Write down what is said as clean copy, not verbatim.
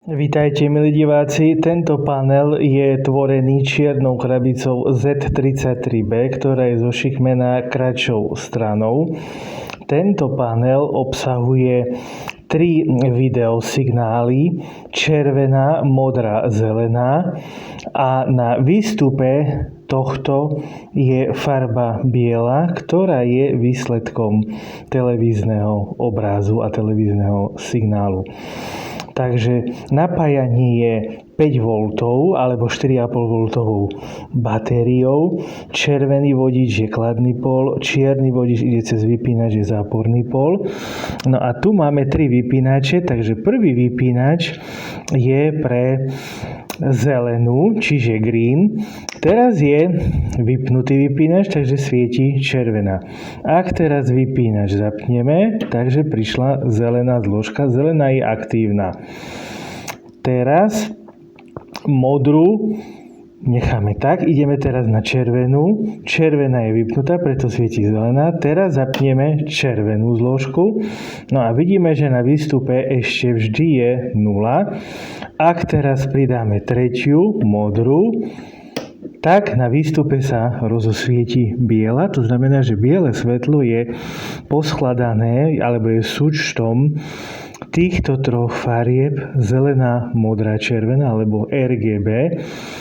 Vítajte, milí diváci. Tento panel je tvorený čiernou krabicou Z33B, ktorá je zošikmená kratšou stranou. Tento panel obsahuje 3 videosignály: červená, modrá, zelená, a na výstupe tohto je farba biela, ktorá je výsledkom televízneho obrázu a televízneho signálu. Takže napájanie je 5 V alebo 4,5 V batériou. Červený vodič je kladný pól, čierny vodič ide cez vypínač, je záporný pól. No a tu máme 3 vypínače, takže prvý vypínač je pre zelenú, čiže green. Teraz je vypnutý vypínač, takže svieti červená. Ak teraz vypínač zapneme, takže prišla zelená zložka, zelená je aktívna. Teraz modrú necháme tak, ideme teraz na červenú. Červená je vypnutá, preto svieti zelená. Teraz zapneme červenú zložku. No a vidíme, že na výstupe ešte vždy je 0. Ak teraz pridáme tretiu, modrú, tak na výstupe sa rozosvieti biela. To znamená, že biele svetlo je poskladané alebo je súčtom týchto troch farieb: zelená, modrá, červená alebo RGB.